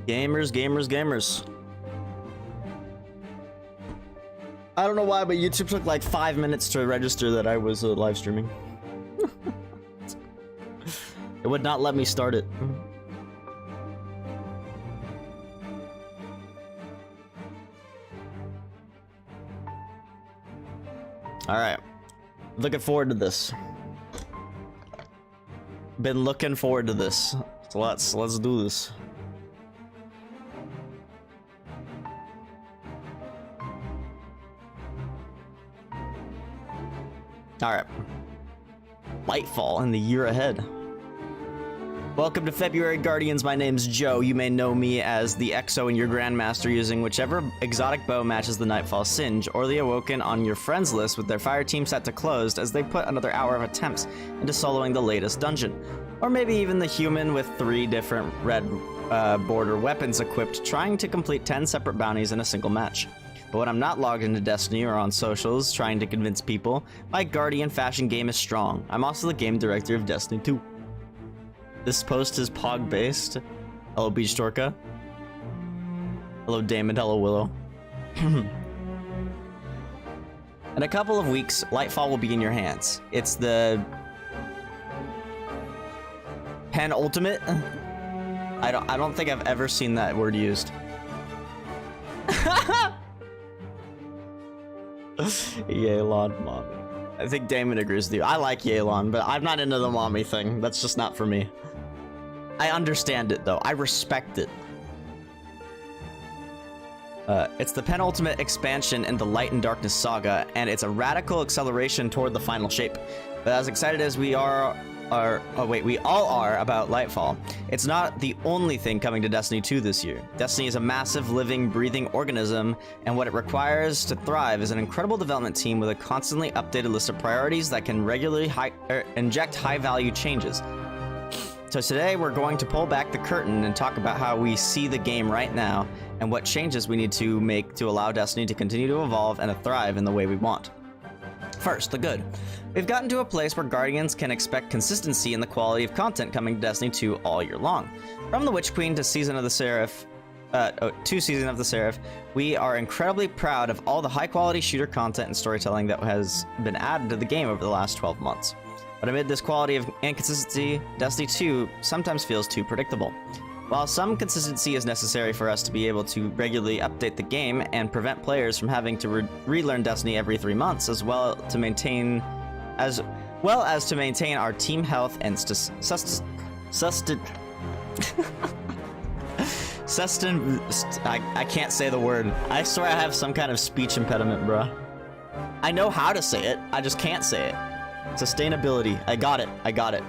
Gamers, gamers, gamers. I don't know why, but YouTube took like 5 minutes to register that I was live streaming. It would not let me start it. All right, looking forward to this. Been looking forward to this. So let's do this. All right. Lightfall in the year ahead. Welcome to February Guardians. My name's Joe. You may know me as the EXO in your Grandmaster using whichever exotic bow matches the Nightfall Singe, or the Awoken on your friends list with their fire team set to closed as they put another hour of attempts into soloing the latest dungeon. Or maybe even the human with 3 different red border weapons equipped trying to complete 10 separate bounties in a single match. But when I'm not logged into Destiny or on socials trying to convince people, my Guardian fashion game is strong. I'm also the game director of Destiny 2. This post is Pog based. Hello Beach Torka. Hello Damon, hello Willow. In a couple of weeks, Lightfall will be in your hands. It's the penultimate. I don't think I've ever seen that word used. Yelan mommy. I think Damon agrees with you. I like Yelan, but I'm not into the mommy thing. That's just not for me. I understand it though. I respect it. It's the penultimate expansion in the Light and Darkness saga, and it's a radical acceleration toward the final shape. But as excited as we all are about Lightfall, it's not the only thing coming to Destiny 2 this year. Destiny is a massive, living, breathing organism, and what it requires to thrive is an incredible development team with a constantly updated list of priorities that can regularly inject high-value changes. So today we're going to pull back the curtain and talk about how we see the game right now and what changes we need to make to allow Destiny to continue to evolve and to thrive in the way we want. First, the good. We've gotten to a place where Guardians can expect consistency in the quality of content coming to Destiny 2 all year long. From the Witch Queen to Season of the Seraph, to Season of the Seraph, we are incredibly proud of all the high-quality shooter content and storytelling that has been added to the game over the last 12 months. But amid this quality of inconsistency, Destiny 2 sometimes feels too predictable. While some consistency is necessary for us to be able to regularly update the game and prevent players from having to relearn Destiny every 3 months, as well as to maintain our team health and I can't say the word. I swear I have some kind of speech impediment, bruh. I know how to say it, I just can't say it. Sustainability. I got it.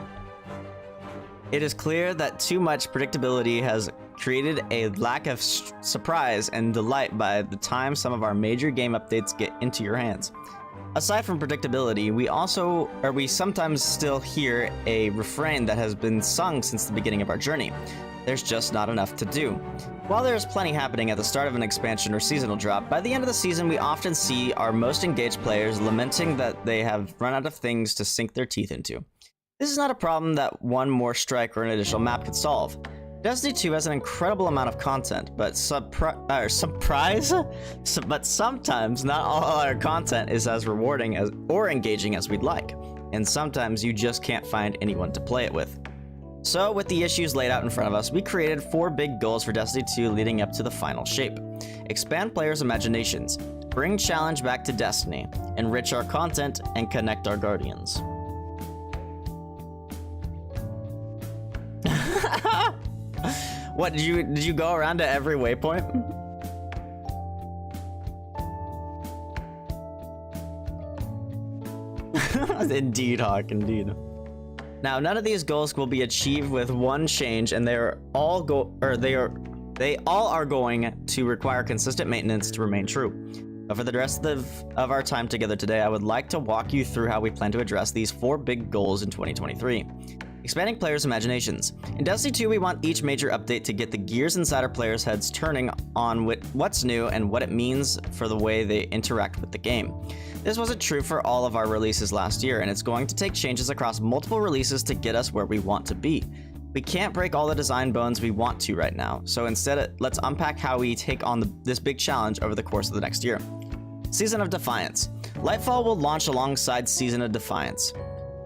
It is clear that too much predictability has created a lack of surprise and delight by the time some of our major game updates get into your hands. Aside from predictability, we sometimes still hear a refrain that has been sung since the beginning of our journey. There's just not enough to do. While there's plenty happening at the start of an expansion or seasonal drop, by the end of the season we often see our most engaged players lamenting that they have run out of things to sink their teeth into. This is not a problem that one more strike or an additional map could solve. Destiny 2 has an incredible amount of content, but but sometimes not all our content is as rewarding or engaging as we'd like, and sometimes you just can't find anyone to play it with. So, with the issues laid out in front of us, we created 4 big goals for Destiny 2 leading up to the final shape. Expand players' imaginations, bring challenge back to Destiny, enrich our content, and connect our Guardians. What, did you go around to every waypoint? Indeed, Hawk, indeed. Now, none of these goals will be achieved with one change, and they all are going to require consistent maintenance to remain true. But for the rest of our time together today, I would like to walk you through how we plan to address these 4 big goals in 2023. Expanding players' imaginations. In Destiny 2, we want each major update to get the gears inside our players' heads turning on what's new and what it means for the way they interact with the game. This wasn't true for all of our releases last year, and it's going to take changes across multiple releases to get us where we want to be. We can't break all the design bones we want to right now, so instead let's unpack how we take on this big challenge over the course of the next year. Season of Defiance. Lightfall will launch alongside Season of Defiance.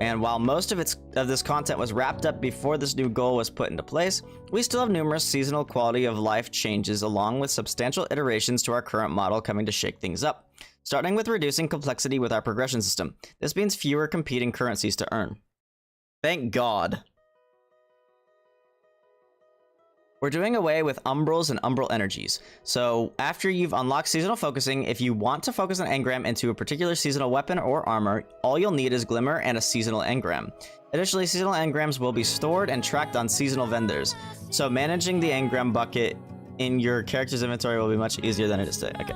And while most of this content was wrapped up before this new goal was put into place, we still have numerous seasonal quality of life changes along with substantial iterations to our current model coming to shake things up. Starting with reducing complexity with our progression system. This means fewer competing currencies to earn. Thank God. We're doing away with umbrals and umbral energies. So after you've unlocked seasonal focusing, if you want to focus an engram into a particular seasonal weapon or armor, all you'll need is Glimmer and a seasonal engram. Additionally, seasonal engrams will be stored and tracked on seasonal vendors. So managing the engram bucket in your character's inventory will be much easier than it is today. Okay.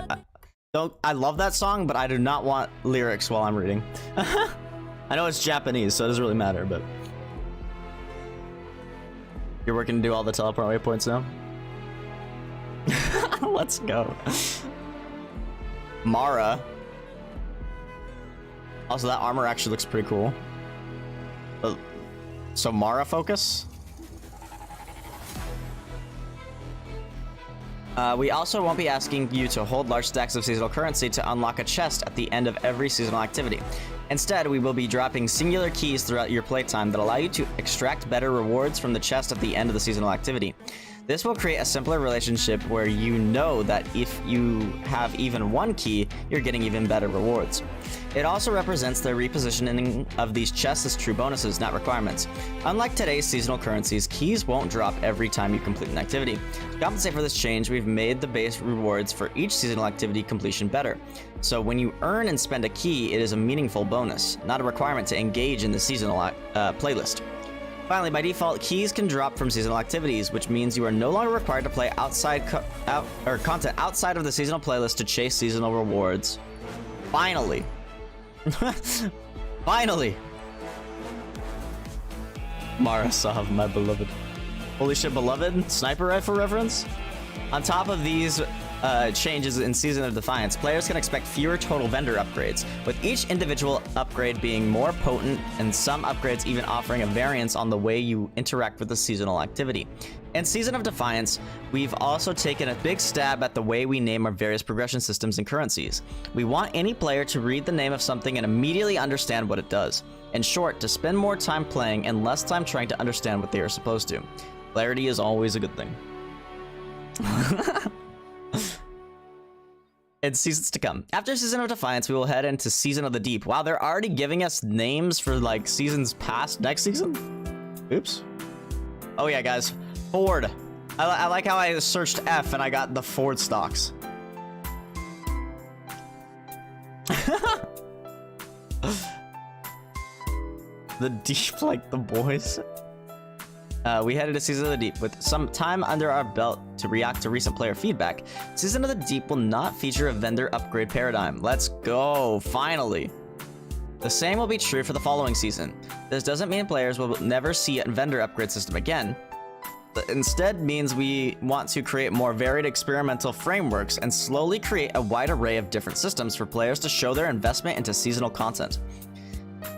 I love that song, but I do not want lyrics while I'm reading. I know it's Japanese, so it doesn't really matter, but... You're working to do all the teleport waypoints now? Let's go. Mara. Also, that armor actually looks pretty cool. So Mara focus? We also won't be asking you to hold large stacks of seasonal currency to unlock a chest at the end of every seasonal activity. Instead, we will be dropping singular keys throughout your playtime that allow you to extract better rewards from the chest at the end of the seasonal activity. This will create a simpler relationship where you know that if you have even one key, you're getting even better rewards. It also represents the repositioning of these chests as true bonuses, not requirements. Unlike today's seasonal currencies, keys won't drop every time you complete an activity. To compensate for this change, we've made the base rewards for each seasonal activity completion better. So when you earn and spend a key, it is a meaningful bonus, not a requirement to engage in the seasonal playlist. Finally, by default, keys can drop from seasonal activities, which means you are no longer required to play content outside of the seasonal playlist to chase seasonal rewards. Finally. Finally! Marasav, my beloved. Holy shit, beloved? Sniper rifle reference? On top of these changes in Season of Defiance, players can expect fewer total vendor upgrades, with each individual upgrade being more potent and some upgrades even offering a variance on the way you interact with the seasonal activity. In Season of Defiance, we've also taken a big stab at the way we name our various progression systems and currencies. We want any player to read the name of something and immediately understand what it does. In short, to spend more time playing and less time trying to understand what they are supposed to. Clarity is always a good thing. In seasons to come. After Season of Defiance, we will head into Season of the Deep. Wow, they're already giving us names for like seasons past next season? Oops. Oh yeah, guys. Ford. I like how I searched F and I got the Ford stocks. The Deep like the boys. We headed to Season of the Deep. With some time under our belt to react to recent player feedback, Season of the Deep will not feature a vendor upgrade paradigm. Let's go, finally. The same will be true for the following season. This doesn't mean players will never see a vendor upgrade system again. But instead means we want to create more varied experimental frameworks and slowly create a wide array of different systems for players to show their investment into seasonal content.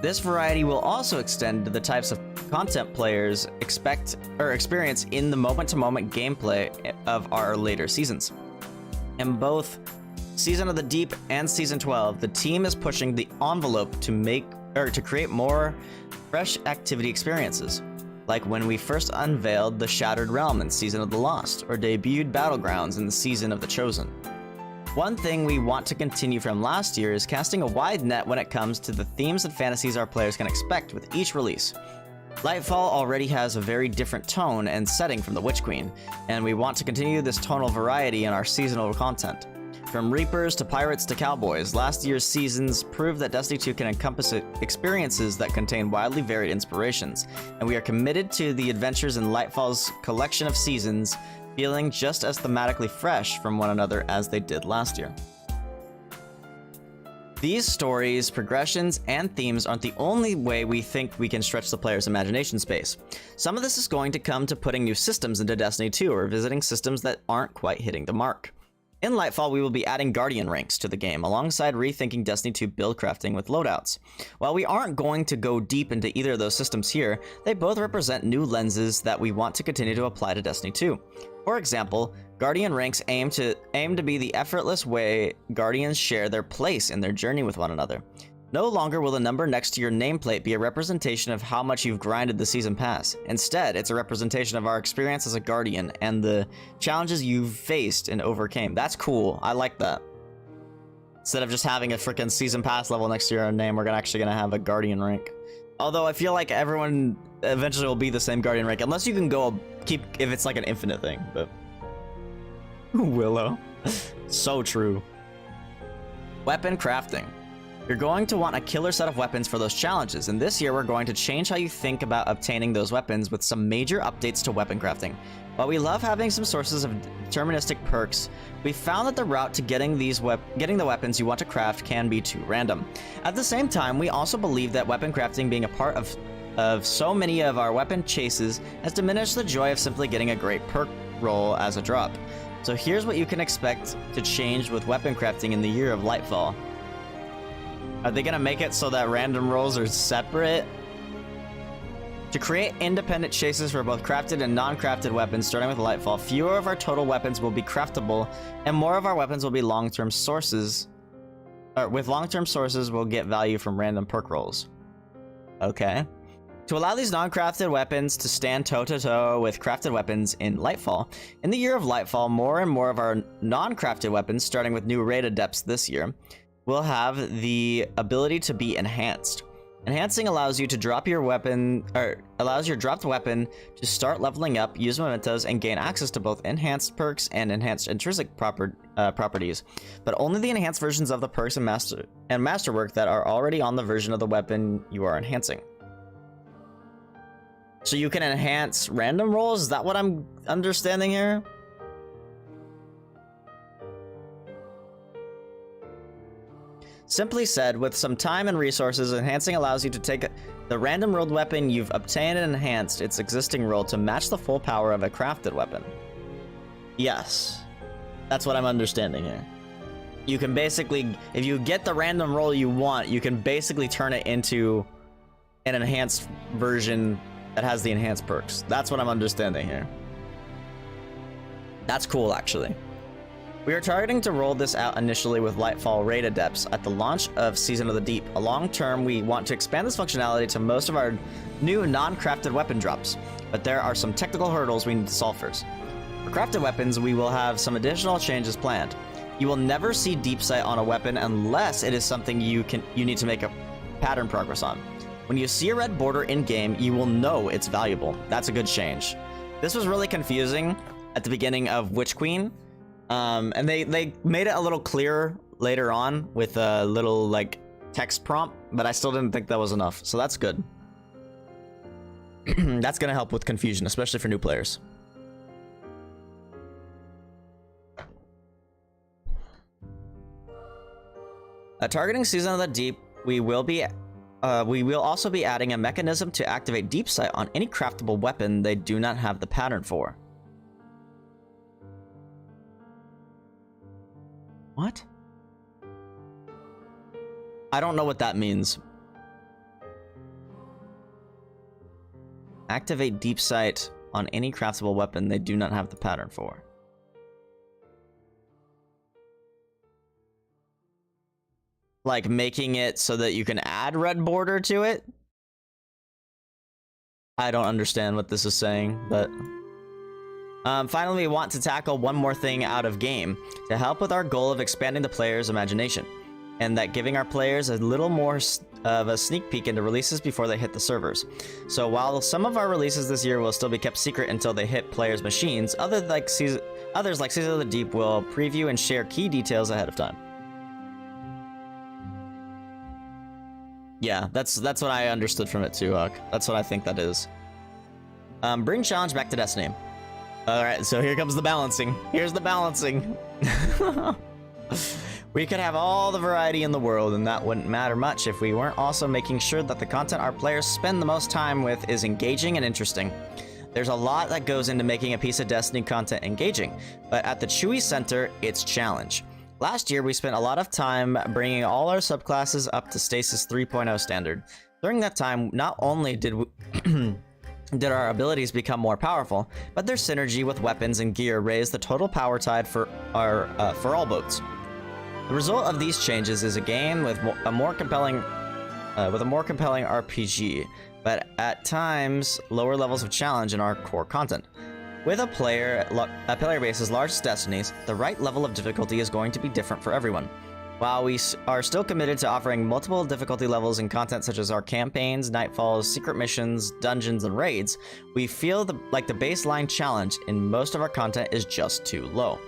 This variety will also extend to the types of content players expect or experience in the moment-to-moment gameplay of our later seasons. In both Season of the Deep and Season 12, the team is pushing the envelope to create more fresh activity experiences, like when we first unveiled the Shattered Realm in Season of the Lost, or debuted Battlegrounds in the Season of the Chosen. One thing we want to continue from last year is casting a wide net when it comes to the themes and fantasies our players can expect with each release. Lightfall already has a very different tone and setting from the Witch Queen, and we want to continue this tonal variety in our seasonal content. From Reapers to Pirates to Cowboys, last year's seasons proved that Destiny 2 can encompass experiences that contain wildly varied inspirations, and we are committed to the adventures in Lightfall's collection of seasons feeling just as thematically fresh from one another as they did last year. These stories, progressions, and themes aren't the only way we think we can stretch the player's imagination space. Some of this is going to come to putting new systems into Destiny 2 or visiting systems that aren't quite hitting the mark. In Lightfall, we will be adding Guardian ranks to the game, alongside rethinking Destiny 2 build crafting with loadouts. While we aren't going to go deep into either of those systems here, they both represent new lenses that we want to continue to apply to Destiny 2. For example, Guardian ranks aim to be the effortless way Guardians share their place in their journey with one another. No longer will the number next to your nameplate be a representation of how much you've grinded the season pass. Instead, it's a representation of our experience as a Guardian and the challenges you've faced and overcame. That's cool. I like that. Instead of just having a freaking season pass level next to your name, we're actually gonna have a Guardian rank. Although I feel like everyone eventually will be the same Guardian rank, unless you can go if it's like an infinite thing, but... Willow. So true. Weapon crafting. You're going to want a killer set of weapons for those challenges, and this year we're going to change how you think about obtaining those weapons with some major updates to weapon crafting. While we love having some sources of deterministic perks, we found that the route to getting the weapons you want to craft can be too random. At the same time, we also believe that weapon crafting being a part of so many of our weapon chases has diminished the joy of simply getting a great perk roll as a drop. So here's what you can expect to change with weapon crafting in the year of Lightfall. Are they gonna make it so that random rolls are separate? To create independent chases for both crafted and non-crafted weapons, starting with Lightfall, fewer of our total weapons will be craftable, and more of our weapons will be long-term sources. With long-term sources, we'll get value from random perk rolls. Okay. To allow these non-crafted weapons to stand toe-to-toe with crafted weapons in Lightfall, in the year of Lightfall, more and more of our non-crafted weapons, starting with new raid adepts this year, will have the ability to be enhanced. Enhancing allows you to drop your weapon, or allows your dropped weapon to start leveling up, use mementos, and gain access to both enhanced perks and enhanced intrinsic properties, but only the enhanced versions of the perks and masterwork that are already on the version of the weapon you are enhancing. So you can enhance random rolls? Is that what I'm understanding here? Simply said, with some time and resources, enhancing allows you to take the random rolled weapon you've obtained and enhanced its existing roll to match the full power of a crafted weapon. Yes. That's what I'm understanding here. You can basically, if you get the random roll you want, you can basically turn it into an enhanced version that has the enhanced perks. That's what I'm understanding here. That's cool, actually. We are targeting to roll this out initially with Lightfall raid adepts at the launch of Season of the Deep. Long term, we want to expand this functionality to most of our new non-crafted weapon drops, but there are some technical hurdles we need to solve first. For crafted weapons, we will have some additional changes planned. You will never see deep sight on a weapon unless it is something you need to make a pattern progress on. When you see a red border in-game, you will know it's valuable. That's a good change. This was really confusing at the beginning of Witch Queen, and they made it a little clearer later on with a little like text prompt, but I still didn't think that was enough, so that's good. That's gonna help with confusion, especially for new players. Targeting Season of the Deep, we will also be adding a mechanism to activate deep sight on any craftable weapon they do not have the pattern for. What? I don't know what that means. Activate deep sight on any craftable weapon they do not have the pattern for. Like making it so that you can add red border to it? I don't understand what this is saying, but... finally, we want to tackle one more thing out of game to help with our goal of expanding the player's imagination, and that giving our players a little more of a sneak peek into releases before they hit the servers. So while some of our releases this year will still be kept secret until they hit players' machines, others like Season of the Deep will preview and share key details ahead of time. Yeah, that's what I understood from it too, Huck. That's what I think that is. Bring challenge back to Destiny. Alright, so here comes the balancing. Here's the balancing. We could have all the variety in the world, and that wouldn't matter much if we weren't also making sure that the content our players spend the most time with is engaging and interesting. There's a lot that goes into making a piece of Destiny content engaging, but at the Chewy Center, it's challenge. Last year, we spent a lot of time bringing all our subclasses up to Stasis 3.0 standard. During that time, not only did did our abilities become more powerful, but their synergy with weapons and gear raised the total power tide for all boats. The result of these changes is a game with a more compelling RPG, but at times lower levels of challenge in our core content. With a player base as large as Destiny's, the right level of difficulty is going to be different for everyone. While we are still committed to offering multiple difficulty levels in content such as our campaigns, nightfalls, secret missions, dungeons, and raids, we feel like the baseline challenge in most of our content is just too low.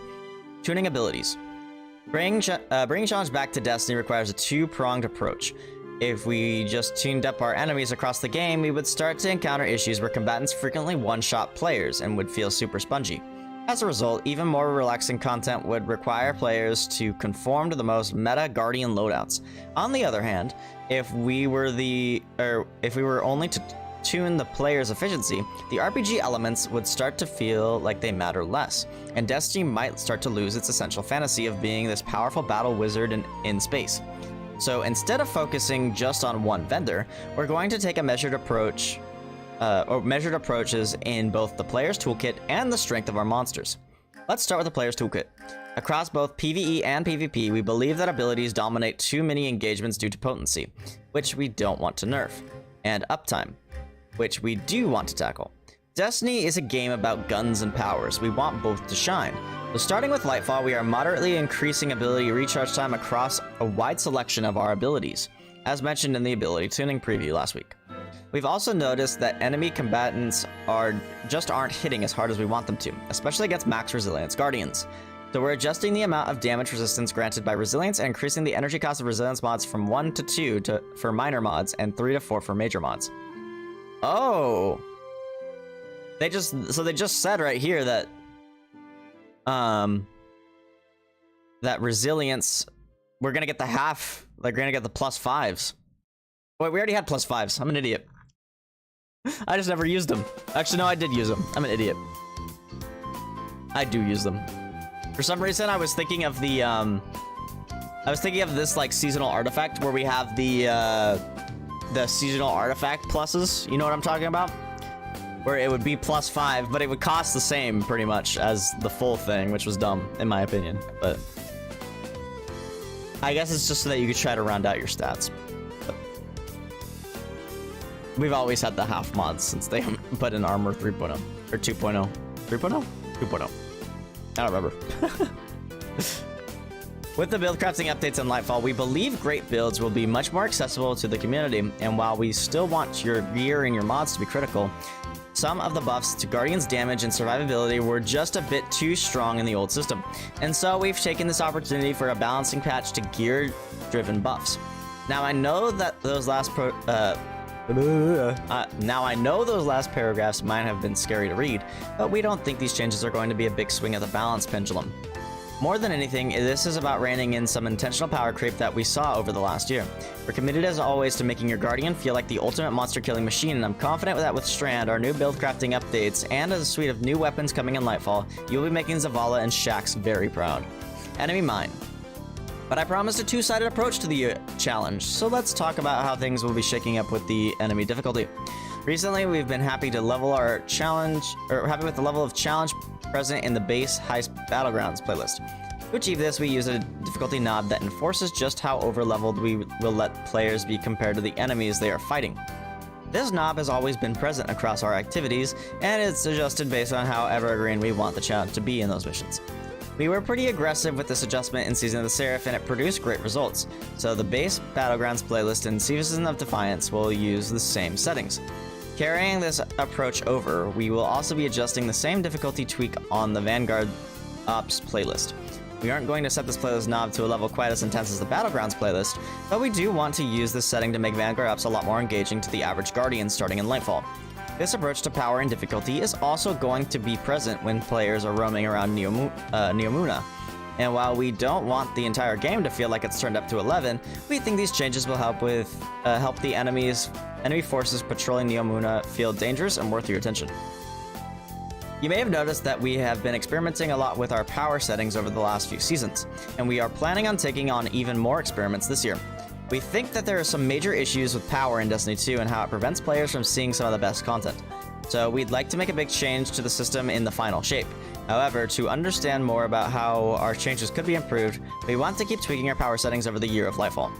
Tuning abilities. Bringing challenge back to Destiny requires a two-pronged approach. If we just tuned up our enemies across the game, we would start to encounter issues where combatants frequently one-shot players and would feel super spongy. As a result, even more relaxing content would require players to conform to the most meta Guardian loadouts. On the other hand, if we were only to tune the player's efficiency, the RPG elements would start to feel like they matter less, and Destiny might start to lose its essential fantasy of being this powerful battle wizard in space. So instead of focusing just on one vendor, we're going to take a measured approaches in both the player's toolkit and the strength of our monsters. Let's start with the player's toolkit. Across both PvE and PvP, we believe that abilities dominate too many engagements due to potency, which we don't want to nerf, and uptime, which we do want to tackle. Destiny is a game about guns and powers. We want both to shine. So starting with Lightfall, we are moderately increasing ability recharge time across a wide selection of our abilities, as mentioned in the ability tuning preview last week. We've also noticed that enemy combatants aren't hitting as hard as we want them to, especially against max resilience guardians. So we're adjusting the amount of damage resistance granted by resilience and increasing the energy cost of resilience mods from 1 to 2 for minor mods and 3 to 4 for major mods. Oh! They just said right here that that resilience, we're gonna get the half, like we're gonna get the +5s. Wait, we already had +5s. I'm an idiot. I just never used them. Actually, no, I did use them. I'm an idiot. I do use them. For some reason, I was thinking of the this like seasonal artifact where we have the seasonal artifact pluses. You know what I'm talking about? Where it would be +5, but it would cost the same pretty much as the full thing, which was dumb in my opinion. But I guess it's just so that you could try to round out your stats. But we've always had the half mods since they put in Armor 3.0 or 2.0. 3.0? 2.0. I don't remember. With the build crafting updates in Lightfall, we believe great builds will be much more accessible to the community, and while we still want your gear and your mods to be critical, some of the buffs to Guardian's damage and survivability were just a bit too strong in the old system, and so we've taken this opportunity for a balancing patch to gear-driven buffs. Now I know that those last paragraphs might have been scary to read, but we don't think these changes are going to be a big swing of the balance pendulum. More than anything, this is about reining in some intentional power creep that we saw over the last year. We're committed as always to making your Guardian feel like the ultimate monster killing machine, and I'm confident that with Strand, our new build crafting updates, and a suite of new weapons coming in Lightfall, you'll be making Zavala and Shaxx very proud. Enemy mine. But I promised a two-sided approach to the challenge, so let's talk about how things will be shaking up with the enemy difficulty. Recently, we've been happy with the level of challenge present in the base Heist Battlegrounds playlist. To achieve this, we use a difficulty knob that enforces just how overleveled we will let players be compared to the enemies they are fighting. This knob has always been present across our activities, and it's adjusted based on how evergreen we want the challenge to be in those missions. We were pretty aggressive with this adjustment in Season of the Seraph, and it produced great results, so the base Battlegrounds playlist and Season of Defiance will use the same settings. Carrying this approach over, we will also be adjusting the same difficulty tweak on the Vanguard Ops playlist. We aren't going to set this playlist knob to a level quite as intense as the Battlegrounds playlist, but we do want to use this setting to make Vanguard Ops a lot more engaging to the average Guardian starting in Lightfall. This approach to power and difficulty is also going to be present when players are roaming around Neomuna. And while we don't want the entire game to feel like it's turned up to 11, we think these changes will help the enemy forces patrolling Neomuna feel dangerous and worth your attention. You may have noticed that we have been experimenting a lot with our power settings over the last few seasons, and we are planning on taking on even more experiments this year. We think that there are some major issues with power in Destiny 2 and how it prevents players from seeing some of the best content. So we'd like to make a big change to the system in the final shape. However, to understand more about how our changes could be improved, we want to keep tweaking our power settings over the year of Lightfall.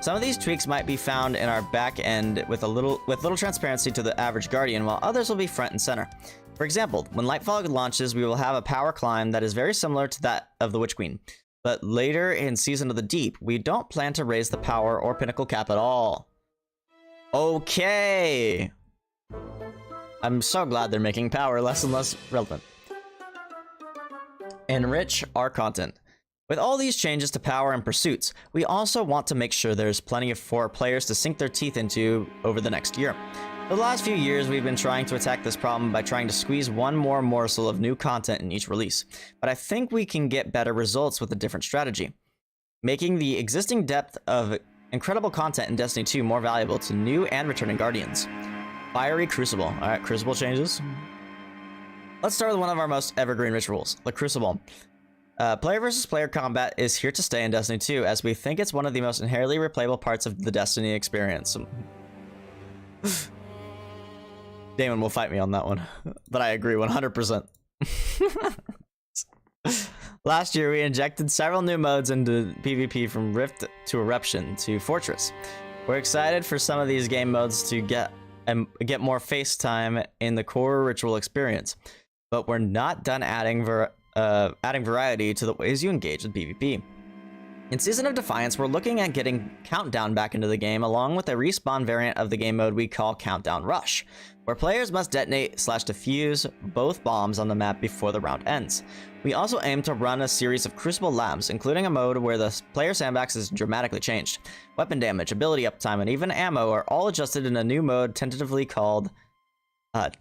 Some of these tweaks might be found in our back end with little transparency to the average Guardian, while others will be front and center. For example, when Lightfall launches, we will have a power climb that is very similar to that of the Witch Queen. But later in Season of the Deep, we don't plan to raise the power or pinnacle cap at all. Okay! I'm so glad they're making power less and less relevant. Enrich our content. With all these changes to power and pursuits, we also want to make sure there's plenty for players to sink their teeth into over the next year. For the last few years, we've been trying to attack this problem by trying to squeeze one more morsel of new content in each release, but I think we can get better results with a different strategy, making the existing depth of incredible content in Destiny 2 more valuable to new and returning Guardians. Fiery Crucible. Alright, Crucible changes. Let's start with one of our most evergreen rituals, the Crucible. Player versus player combat is here to stay in Destiny 2, as we think it's one of the most inherently replayable parts of the Destiny experience. Damon will fight me on that one, but I agree 100%. Last year, we injected several new modes into PvP, from Rift to Eruption to Fortress. We're excited for some of these game modes to get more face time in the core ritual experience, but we're not done adding variety to the ways you engage with PvP. In Season of Defiance, we're looking at getting Countdown back into the game, along with a respawn variant of the game mode we call Countdown Rush, where players must detonate/defuse both bombs on the map before the round ends. We also aim to run a series of Crucible labs, including a mode where the player sandbox is dramatically changed. Weapon damage, ability uptime, and even ammo are all adjusted in a new mode tentatively called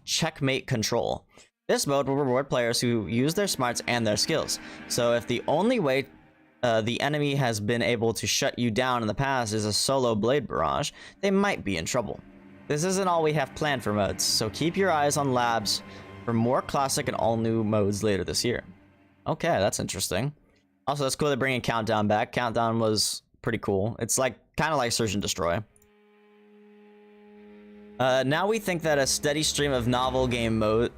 Checkmate Control. This mode will reward players who use their smarts and their skills, so if the only way the enemy has been able to shut you down in the past is a solo blade barrage, they might be in trouble. This isn't all we have planned for modes, so keep your eyes on labs for more classic and all-new modes later this year. Okay, that's interesting. Also, it's cool they're bringing Countdown back. Countdown was pretty cool. It's like kind of like Search and Destroy. Now we think that a steady stream of novel game modes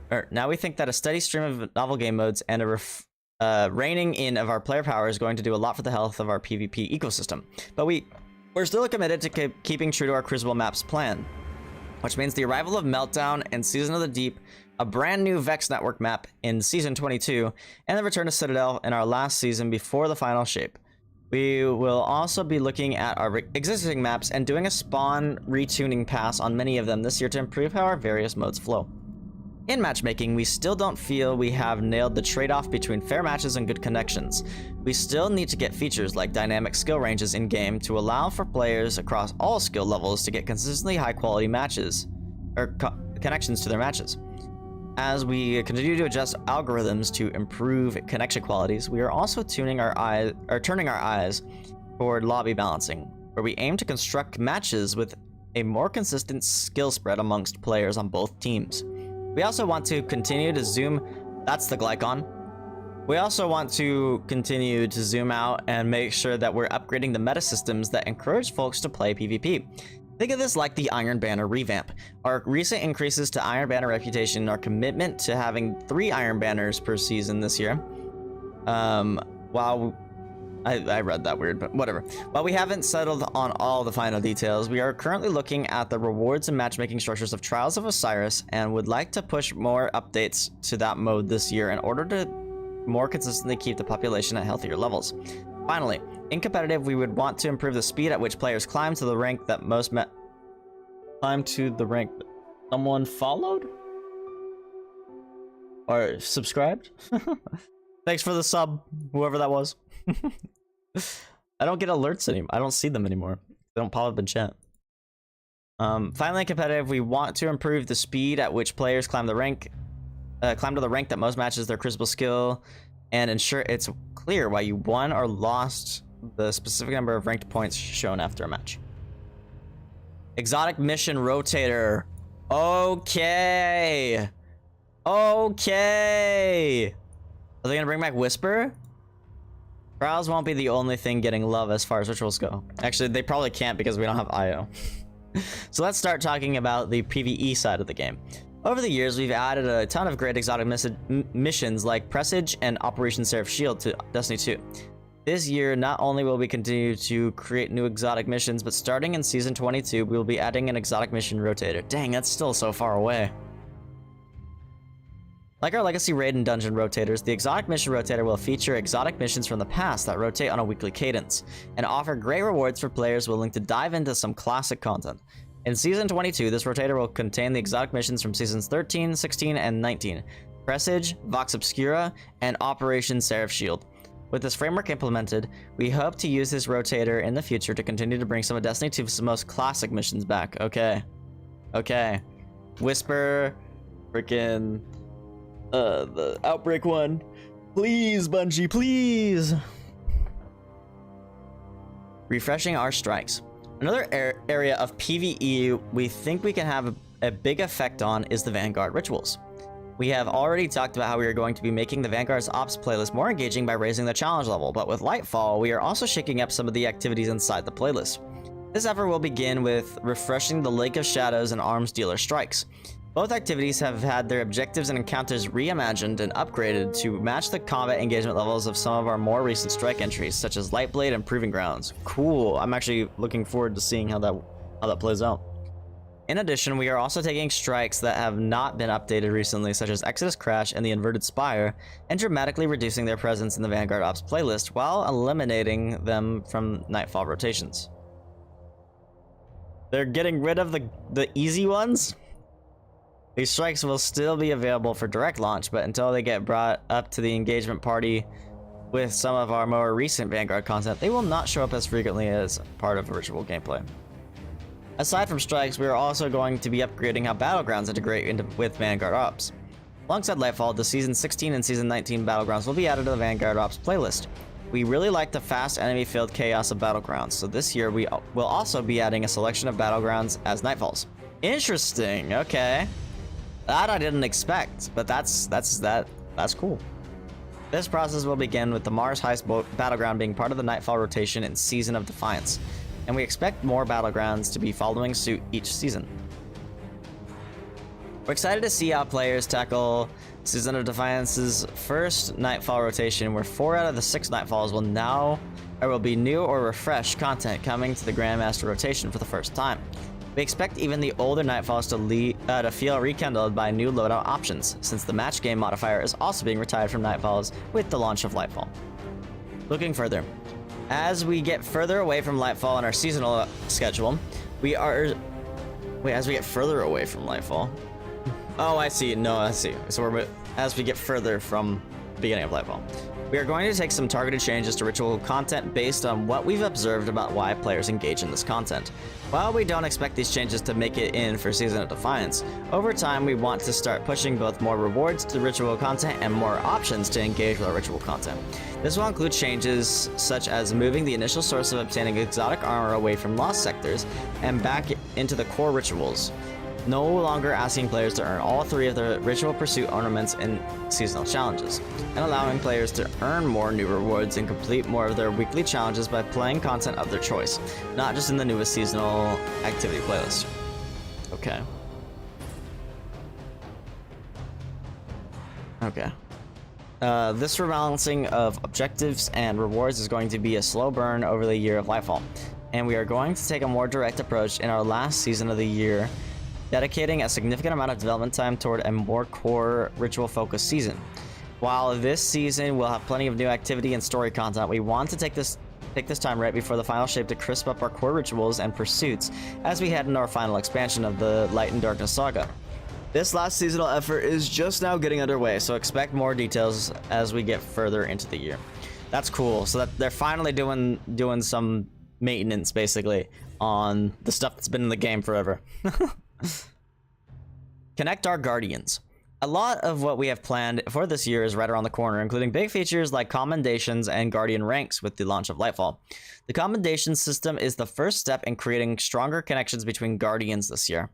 and a reining in of our player power is going to do a lot for the health of our PvP ecosystem. But we're still committed to keeping true to our Crucible Maps plan, which means the arrival of Meltdown and Season of the Deep, a brand new Vex Network map in Season 22, and the return to Citadel in our last season before the final shape. We will also be looking at our existing maps and doing a spawn retuning pass on many of them this year to improve how our various modes flow. In matchmaking, we still don't feel we have nailed the trade-off between fair matches and good connections. We still need to get features like dynamic skill ranges in-game to allow for players across all skill levels to get consistently high-quality matches, or connections to their matches. As we continue to adjust algorithms to improve connection qualities, we are also turning our eyes toward lobby balancing, where we aim to construct matches with a more consistent skill spread amongst players on both teams. We also want to continue to zoom... That's the Glycon. We also want to continue to zoom out and make sure that we're upgrading the meta systems that encourage folks to play PvP. Think of this like the Iron Banner revamp. Our recent increases to Iron Banner reputation, our commitment to having 3 Iron Banners per season this year. While... I read that weird, but whatever. While we haven't settled on all the final details, we are currently looking at the rewards and matchmaking structures of Trials of Osiris and would like to push more updates to that mode this year in order to more consistently keep the population at healthier levels. Finally, in competitive, we would want to improve the speed at which players climb to the rank that someone followed? Or subscribed? Thanks for the sub, whoever that was. I don't get alerts anymore. I don't see them anymore. They don't pop up in chat. Finally, in competitive, we want to improve the speed at which players climb to the rank that most matches their Crucible skill, and ensure it's clear why you won or lost the specific number of ranked points shown after a match. Exotic Mission Rotator. Okay. Okay. Are they gonna bring back Whisper? Trials won't be the only thing getting love as far as rituals go. Actually, they probably can't because we don't have IO. So let's start talking about the PvE side of the game. Over the years, we've added a ton of great exotic missions like Presage and Operation Seraph Shield to Destiny 2. This year, not only will we continue to create new exotic missions, but starting in Season 22, we will be adding an exotic mission rotator. Dang, that's still so far away. Like our Legacy Raid and Dungeon rotators, the Exotic Mission Rotator will feature exotic missions from the past that rotate on a weekly cadence, and offer great rewards for players willing to dive into some classic content. In Season 22, this rotator will contain the exotic missions from Seasons 13, 16, and 19, Presage, Vox Obscura, and Operation Seraph Shield. With this framework implemented, we hope to use this rotator in the future to continue to bring some of Destiny 2's most classic missions back. Okay. Whisper, freaking... the Outbreak one. Please, Bungie, please! Refreshing our strikes. Another area of PvE we think we can have a big effect on is the Vanguard rituals. We have already talked about how we are going to be making the Vanguard's Ops playlist more engaging by raising the challenge level, but with Lightfall, we are also shaking up some of the activities inside the playlist. This effort will begin with refreshing the Lake of Shadows and Arms Dealer strikes. Both activities have had their objectives and encounters reimagined and upgraded to match the combat engagement levels of some of our more recent strike entries, such as Lightblade and Proving Grounds. Cool. I'm actually looking forward to seeing how that plays out. In addition, we are also taking strikes that have not been updated recently, such as Exodus Crash and the Inverted Spire, and dramatically reducing their presence in the Vanguard Ops playlist while eliminating them from Nightfall rotations. They're getting rid of the easy ones? These strikes will still be available for direct launch, but until they get brought up to the engagement party with some of our more recent Vanguard content, they will not show up as frequently as part of ritual gameplay. Aside from strikes, we are also going to be upgrading how Battlegrounds integrate with Vanguard Ops. Alongside Lightfall, the Season 16 and Season 19 Battlegrounds will be added to the Vanguard Ops playlist. We really like the fast enemy-filled chaos of Battlegrounds, so this year we will also be adding a selection of Battlegrounds as Nightfalls. Interesting, okay. That I didn't expect, but that's cool. This process will begin with the Mars Heist Battleground being part of the Nightfall rotation in Season of Defiance, and we expect more Battlegrounds to be following suit each season. We're excited to see how players tackle Season of Defiance's first Nightfall rotation, where 4 out of the 6 Nightfalls will be new or refreshed content coming to the Grandmaster rotation for the first time. We expect even the older Nightfalls to feel rekindled by new loadout options, since the match game modifier is also being retired from Nightfalls with the launch of Lightfall. Looking further, as we get further away from Lightfall in our seasonal schedule, as we get further away from Lightfall. Oh, I see. No, I see. So as we get further from the beginning of Lightfall, we are going to take some targeted changes to ritual content based on what we've observed about why players engage in this content. While we don't expect these changes to make it in for Season of Defiance, over time we want to start pushing both more rewards to ritual content and more options to engage with our ritual content. This will include changes such as moving the initial source of obtaining exotic armor away from lost sectors and back into the core rituals. No longer asking players to earn all 3 of the Ritual Pursuit ornaments in seasonal challenges, and allowing players to earn more new rewards and complete more of their weekly challenges by playing content of their choice, not just in the newest seasonal activity playlist. Okay. This rebalancing of objectives and rewards is going to be a slow burn over the year of Lightfall, and we are going to take a more direct approach in our last season of the year, dedicating a significant amount of development time toward a more core ritual-focused season. While this season will have plenty of new activity and story content, we want to take this time right before the final shape to crisp up our core rituals and pursuits as we head into our final expansion of the Light and Darkness saga. This last seasonal effort is just now getting underway, so expect more details as we get further into the year. That's cool. So that they're finally doing some maintenance, basically, on the stuff that's been in the game forever. Connect our Guardians. A lot of what we have planned for this year is right around the corner, including big features like commendations and Guardian ranks with the launch of Lightfall. The commendation system is the first step in creating stronger connections between Guardians this year.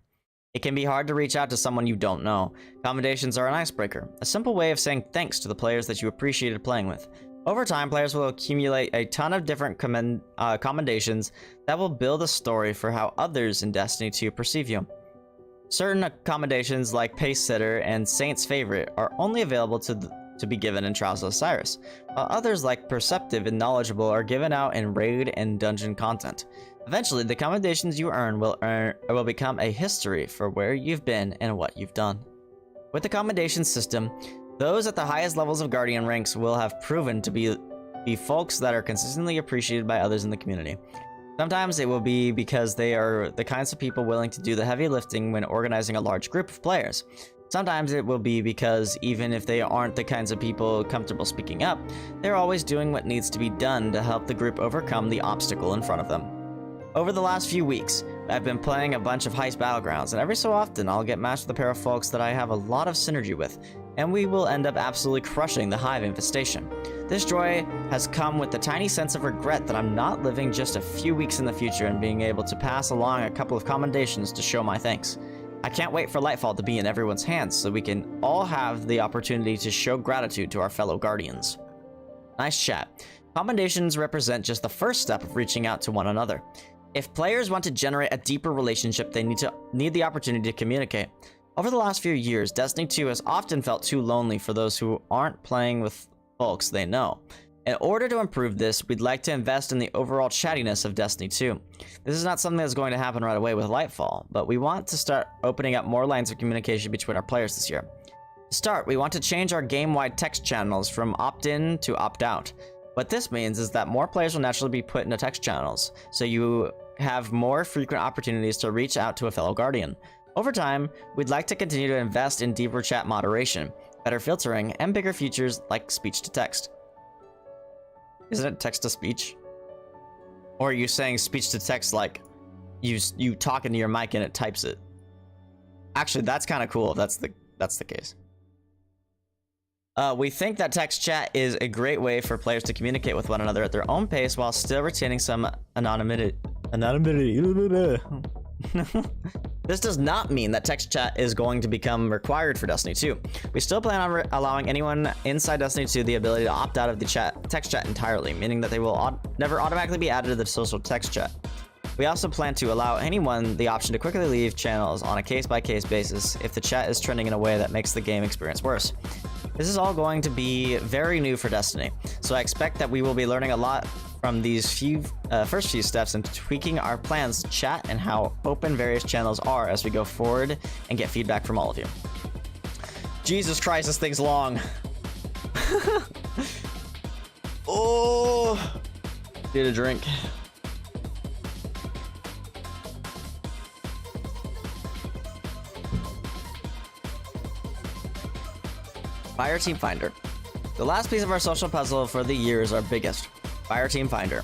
It can be hard to reach out to someone you don't know. Commendations are an icebreaker, a simple way of saying thanks to the players that you appreciated playing with. Over time, players will accumulate a ton of different commendations that will build a story for how others in Destiny 2 perceive you. Certain commendations like Pace Sitter and Saint's Favorite are only available to be given in Trials of Osiris, while others like Perceptive and Knowledgeable are given out in raid and dungeon content. Eventually, the commendations you earn will become a history for where you've been and what you've done. With the commendation system, those at the highest levels of Guardian ranks will have proven to be folks that are consistently appreciated by others in the community. Sometimes it will be because they are the kinds of people willing to do the heavy lifting when organizing a large group of players. Sometimes it will be because even if they aren't the kinds of people comfortable speaking up, they're always doing what needs to be done to help the group overcome the obstacle in front of them. Over the last few weeks, I've been playing a bunch of Heist Battlegrounds, and every so often I'll get matched with a pair of folks that I have a lot of synergy with, and we will end up absolutely crushing the Hive infestation. This joy has come with the tiny sense of regret that I'm not living just a few weeks in the future and being able to pass along a couple of commendations to show my thanks. I can't wait for Lightfall to be in everyone's hands so we can all have the opportunity to show gratitude to our fellow Guardians. Nice chat. Commendations represent just the first step of reaching out to one another. If players want to generate a deeper relationship, they need the opportunity to communicate. Over the last few years, Destiny 2 has often felt too lonely for those who aren't playing with folks they know. In order to improve this, we'd like to invest in the overall chattiness of Destiny 2. This is not something that's going to happen right away with Lightfall, but we want to start opening up more lines of communication between our players this year. To start, we want to change our game-wide text channels from opt-in to opt-out. What this means is that more players will naturally be put into text channels, so you have more frequent opportunities to reach out to a fellow Guardian. Over time, we'd like to continue to invest in deeper chat moderation, better filtering, and bigger features like speech-to-text. Isn't it text-to-speech? Or are you saying speech-to-text like you talk into your mic and it types it? Actually, that's kind of cool if that's the case. We think that text chat is a great way for players to communicate with one another at their own pace while still retaining some anonymity. This does not mean that text chat is going to become required for Destiny 2. We still plan on allowing anyone inside Destiny 2 the ability to opt out of the text chat entirely, meaning that they will never automatically be added to the social text chat. We also plan to allow anyone the option to quickly leave channels on a case-by-case basis if the chat is trending in a way that makes the game experience worse. This is all going to be very new for Destiny, so I expect that we will be learning a lot from these first few steps into tweaking our plans to chat and how open various channels are as we go forward and get feedback from all of you. Jesus Christ, this thing's long. Oh, need a drink. Fireteam Finder. The last piece of our social puzzle for the year is our biggest. Fireteam Finder.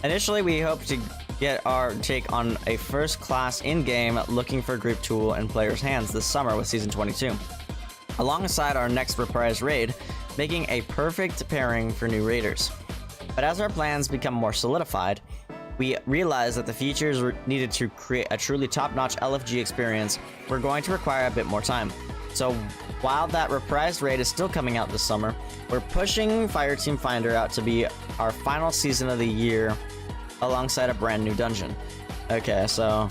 Initially, we hope to get our take on a first-class in-game looking for group tool in players' hands this summer with Season 22. Alongside our next reprise raid, making a perfect pairing for new raiders. But as our plans become more solidified, we realize that the features needed to create a truly top-notch LFG experience were going to require a bit more time. So while that reprised raid is still coming out this summer, we're pushing Fireteam Finder out to be our final season of the year alongside a brand new dungeon. Okay, so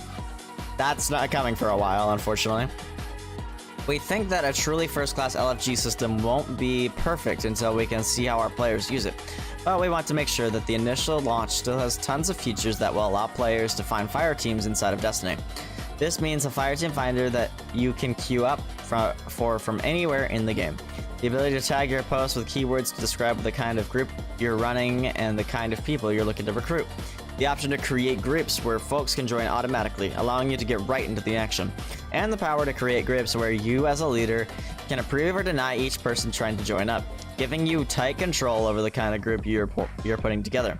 that's not coming for a while, unfortunately. We think that a truly first-class LFG system won't be perfect until we can see how our players use it, but we want to make sure that the initial launch still has tons of features that will allow players to find fire teams inside of Destiny. This means a Fireteam Finder that you can queue up from anywhere in the game. The ability to tag your posts with keywords to describe the kind of group you're running and the kind of people you're looking to recruit. The option to create groups where folks can join automatically, allowing you to get right into the action. And the power to create groups where you as a leader can approve or deny each person trying to join up, giving you tight control over the kind of group you're putting together.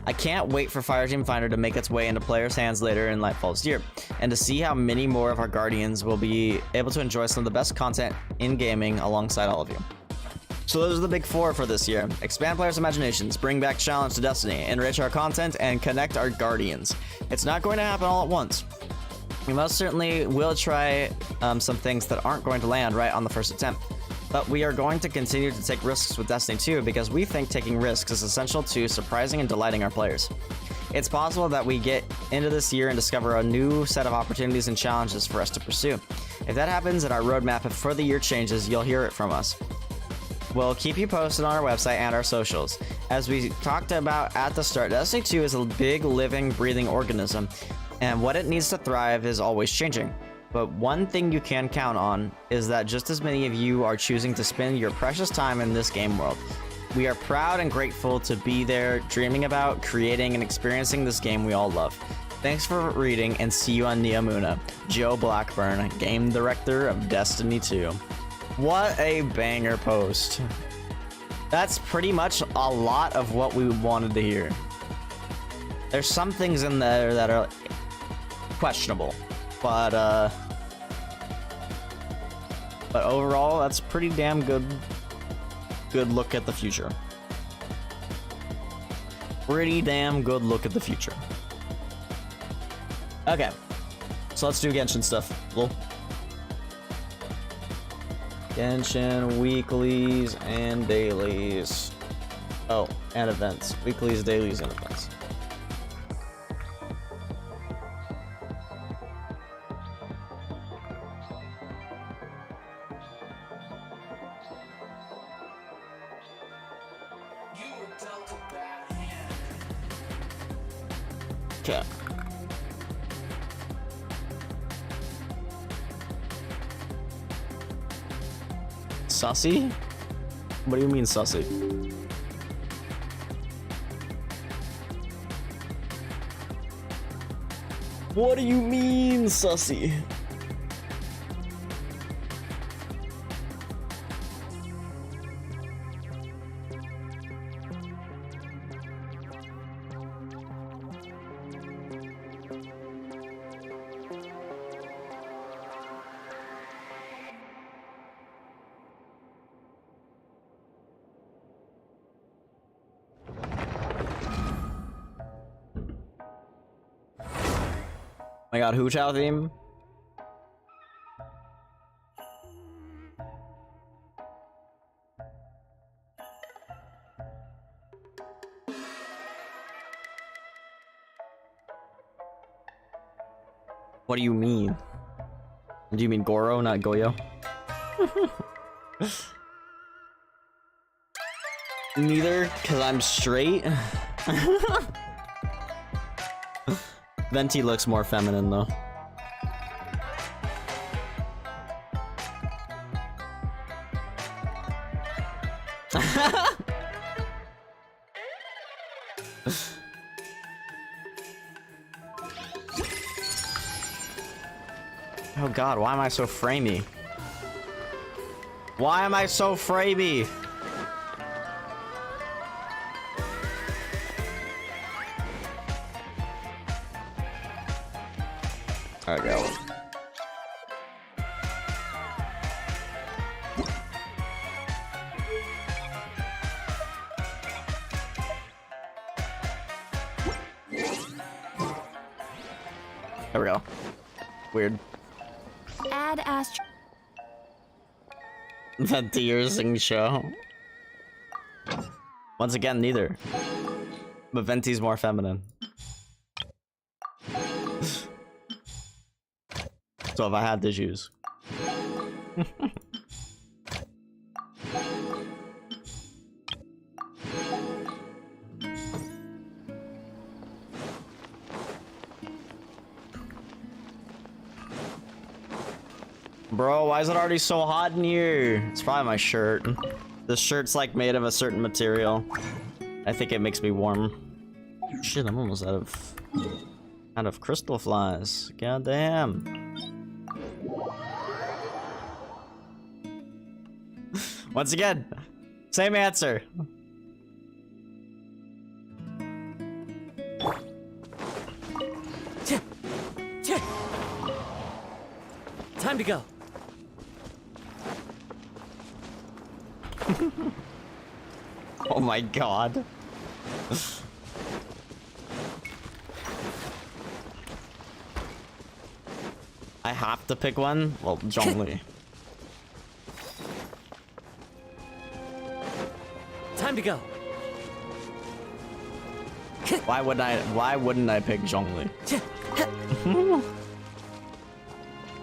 I can't wait for Fireteam Finder to make its way into players' hands later in Lightfall's year, and to see how many more of our Guardians will be able to enjoy some of the best content in gaming alongside all of you. So those are the big four for this year. Expand players' imaginations, bring back challenge to Destiny, enrich our content, and connect our Guardians. It's not going to happen all at once. We most certainly will try some things that aren't going to land right on the first attempt. But we are going to continue to take risks with Destiny 2 because we think taking risks is essential to surprising and delighting our players. It's possible that we get into this year and discover a new set of opportunities and challenges for us to pursue. If that happens and our roadmap for the year changes, you'll hear it from us. We'll keep you posted on our website and our socials. As we talked about at the start, Destiny 2 is a big, living, breathing organism, and what it needs to thrive is always changing. But one thing you can count on is that just as many of you are choosing to spend your precious time in this game world. We are proud and grateful to be there, dreaming about, creating, and experiencing this game we all love. Thanks for reading, and see you on Neomuna. Joe Blackburn, Game Director of Destiny 2. What a banger post. That's pretty much a lot of what we wanted to hear. There's some things in there that are questionable. But overall, that's pretty damn good look at the future. Pretty damn good look at the future. Okay, so let's do Genshin stuff. Lol. Genshin weeklies and dailies. Oh, and events. Weeklies, dailies, and events. Okay. Sussy? What do you mean sussy? What do you mean sussy? I got Hu Chao theme. What do you mean? Do you mean Goro, not Goyo? Neither, because I'm straight. Venti looks more feminine, though. Oh god, why am I so framey? Why am I so framey? There we go. There we go. Weird. Add Astro. The tearsing show. Once again, neither. But Venti's more feminine. So if I had to choose. Bro, why is it already so hot in here? It's probably my shirt. This shirt's like made of a certain material. I think it makes me warm. Shit, I'm almost out of crystal flies. God damn. Once again, same answer. Time to go. Oh my god. I have to pick one. Well, Zhongli. Time to go. Why wouldn't I pick Zhongli?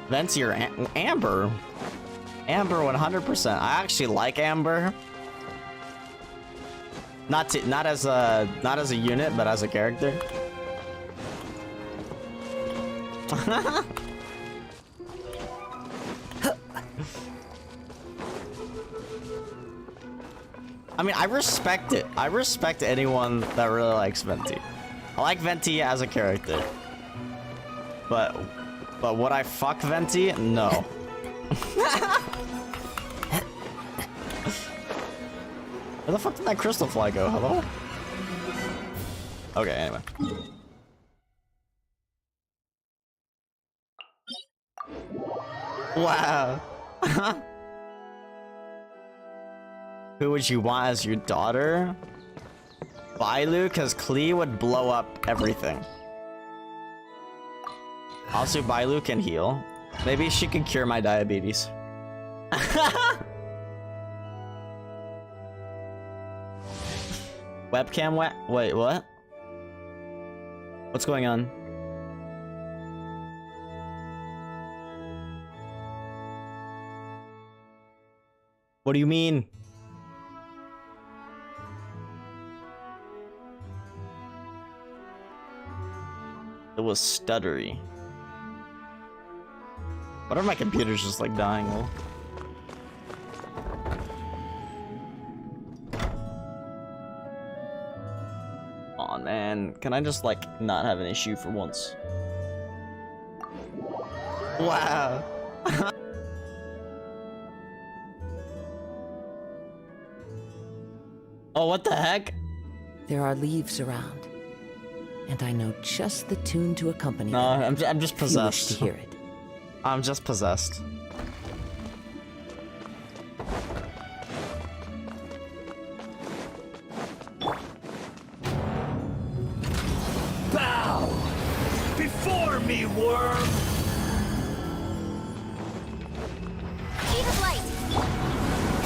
Venti or Amber? Amber 100%. I actually like Amber. Not as a unit, but as a character. I mean, I respect it. I respect anyone that really likes Venti. I like Venti as a character. But would I fuck Venti? No. Where the fuck did that crystal fly go? Hello? Okay, anyway. Wow. Who would you want as your daughter? Bailu, because Klee would blow up everything. Also, Bailu can heal. Maybe she could cure my diabetes. Webcam wait, what? What's going on? What do you mean? It was stuttery. What if my computer's just like dying? Well, aw, man, can I just like not have an issue for once? Wow. Oh, what the heck? There are leaves around, and I know just the tune to accompany No, them. I'm just If you wish possessed. to hear it. I'm just possessed. Bow before me, worm. Speed of light.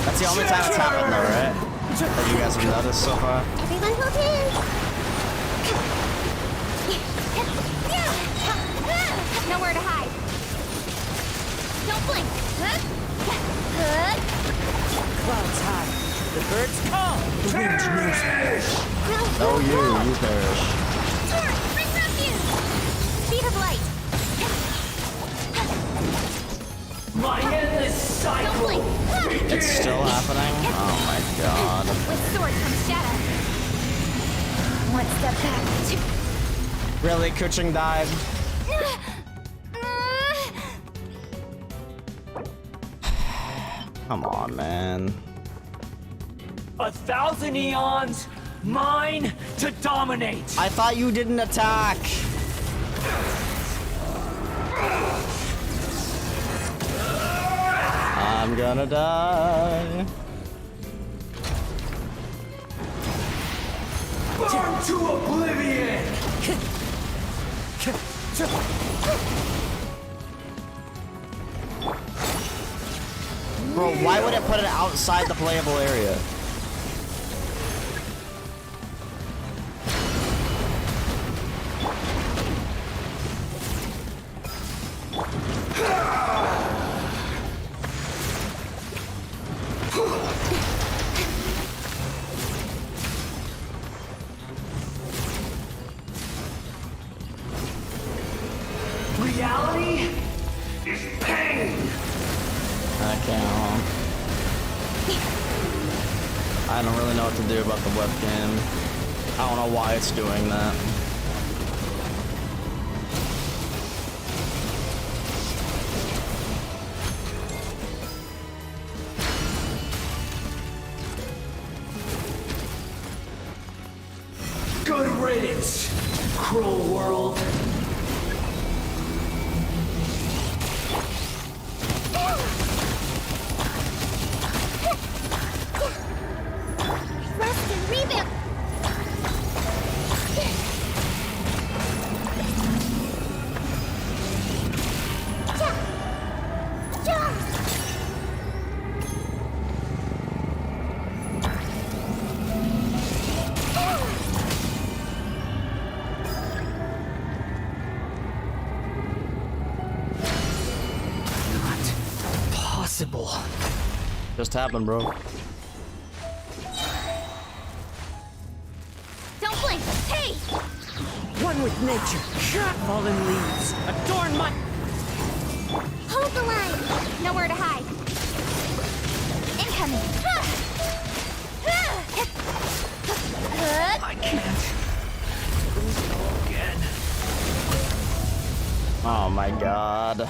That's the only time it's happened though, right? That you guys have noticed so far? Everyone hold hands. Nowhere to hide. Don't blink. Clouds high. The birds call. The wind knows it. Oh, you perish. Sword, bring refuge. Speed of light. My endless Don't cycle. blink. It's still happening? Oh my god. With sword comes shadow. One step back. Really? Kuching died? Come on, man. 1,000 eons, mine to dominate. I thought you didn't attack. I'm gonna die. Burn to oblivion. Bro, why would it put it outside the playable area? Reality is pain. I don't really know what to do about the webcam. I don't know why it's doing that. Good riddance, cruel world. Rest and revamp. Just happened, bro. Don't blink. Hey! One with nature. Fallen leaves. Adorn my... Hold the line. Nowhere to hide. Incoming. I can't. Lose it all again. Oh my god.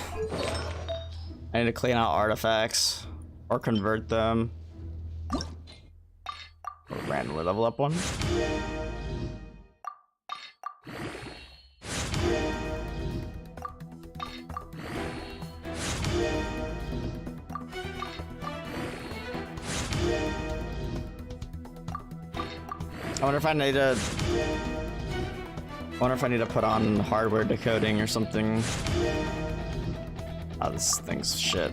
I need to clean out artifacts or convert them. Or randomly level up one. I wonder if I need to. I wonder if I need to put on hardware decoding or something. Oh, this thing's shit.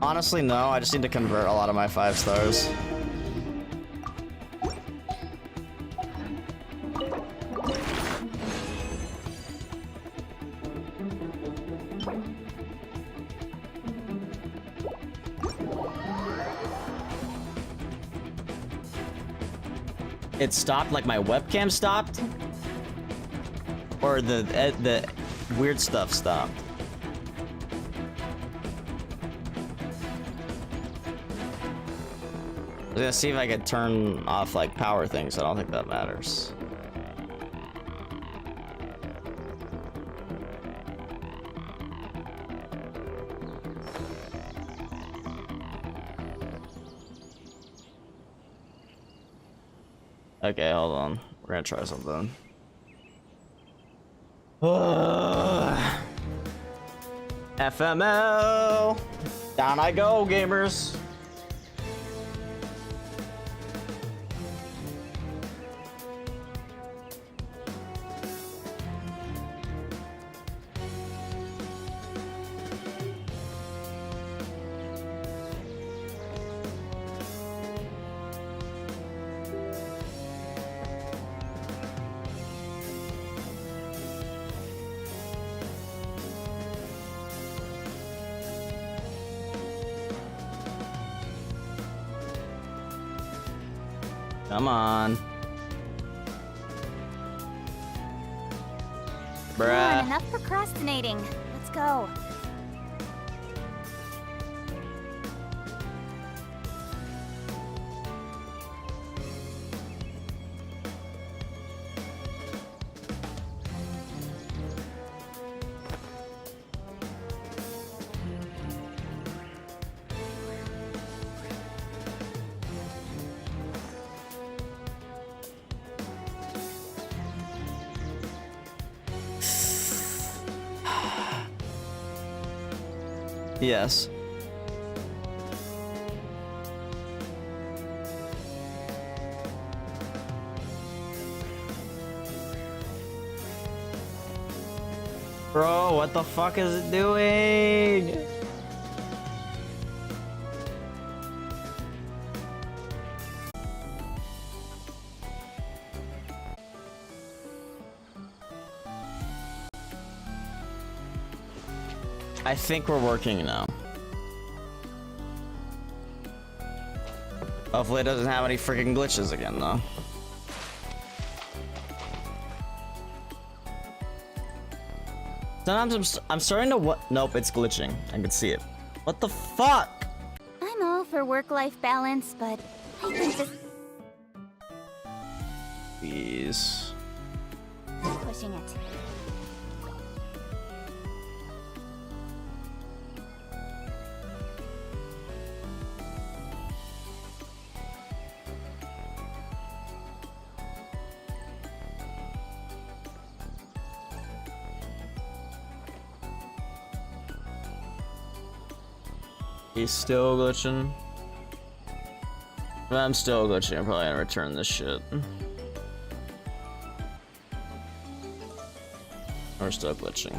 Honestly, no. I just need to convert a lot of my 5 stars. It stopped, like my webcam stopped? Or the weird stuff stopped? I was gonna see if I could turn off like power things. I don't think that matters. Okay, hold on. We're gonna try something. FML! Down I go, gamers! Come on. Come on, Bruh. enough procrastinating. Let's go. Yes. Bro, what the fuck is it doing? I think we're working now. Hopefully it doesn't have any freaking glitches again, though. Sometimes I'm starting to nope, it's glitching. I can see it. What the fuck? I'm all for work-life balance, but I think this Please. is pushing it. He's still glitching. I'm still glitching. I'm probably gonna return this shit. We're still glitching.